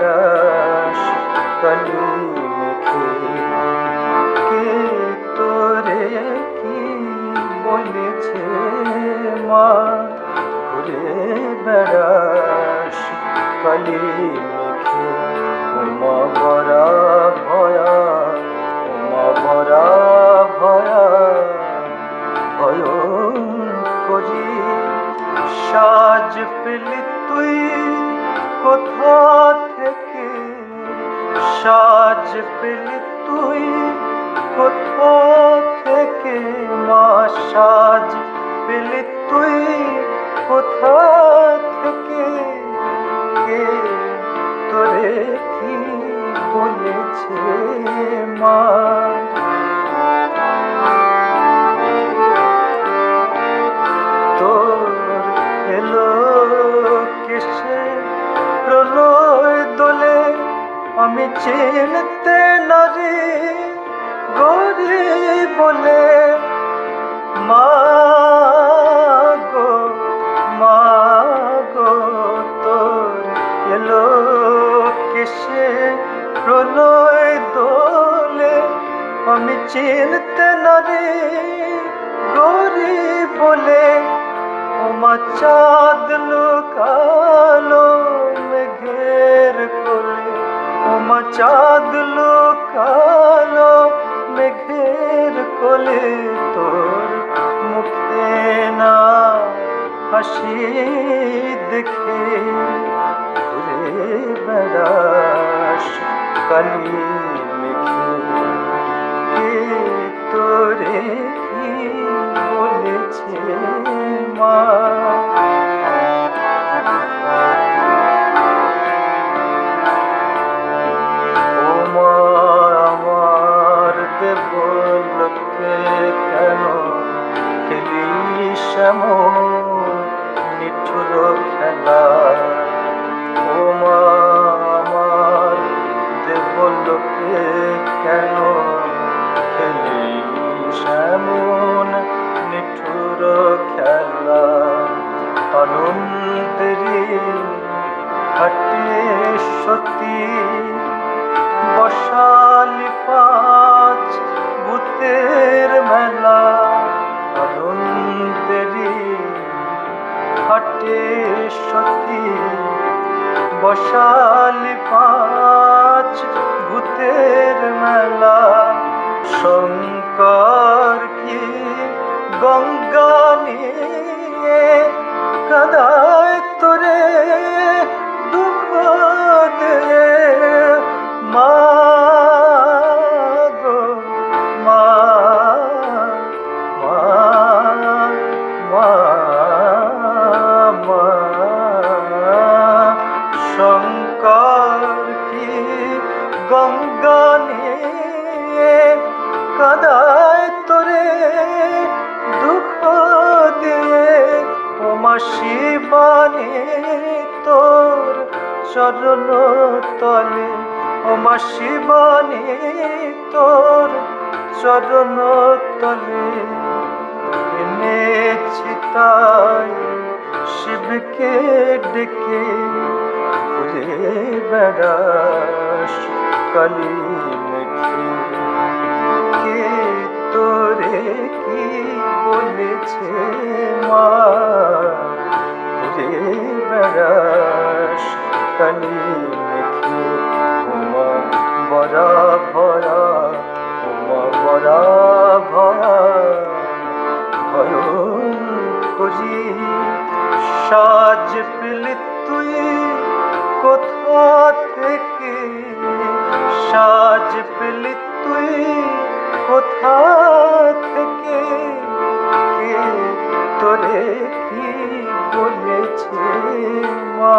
বেড়াস কালি মেখে। কে তোরে কি বলেছে মা, ঘুরে বেড়াস কালি মেখে। ওমা বরা ভয়া, ওমা বরা ভয়া, ভয়ঙ্করী। সাজ পেলি তুই কোথা থেকে, সাজ পেলি তুই কোথা থেকে মা, সাজ পেলি তুই কোথা থেকে। কে তোরে কি বলেছে মা। তোর এলো কেসে প্রলয় দোলে, আমি চিনতে নারি গরি বলে। মা গো, মা গো, তোর এলো কেসে প্রলয় দোলে, আমি চিনতে নারি গরি বলে। ওমা চাঁদ লুকালো মেঘের কোলে, ওমা চাঁদ লুকালো মেঘের কোলে। তোর মুখে না হাসি দেখে, ঘুরে বেড়াস কালি মেখে। কে তোরে কি বলেছে মা। ওমা আমার দেবলোকে কেন খেলিস এমন নিঠুর খেলা। ওমা আমার দেবলোকে কেন খেলিস এমন নিঠুর খেলা। আনন্দেরই হাটে সতী বসালি পাঁচ ভূতের মেলা। আনন্দেরই হাটে সতী বসালি পাঁচ ভূতের মেলা। শঙ্কর কি গঙ্গা নিয়ে কাদায় তোরে দুঃখ দিয়ে। মা গো, মা, মা, মা, মা। শঙ্কর কি গঙ্গা নিয়ে কাদায় তোরে দুঃখ দিয়ে। ওমা শিবানী তোর চরণ তলে, ওমা শিবানী তোর চরণ তলে। এনেছি তাই শিবকে ডেকে, ঘুরে বেড়াস কালি মেখে। কে তোরে কি বলেছে মা, ঘুরে বেড়াস কালি মেখে। ওমা বরা ভরা, ওমা বরা ভরা, ভয়ঙ্করী। সাজ পেলি তুই কোথা থেকে, সাজ পেলি তুই কোথা থেকে। কে তোরে কি বলেছে মা।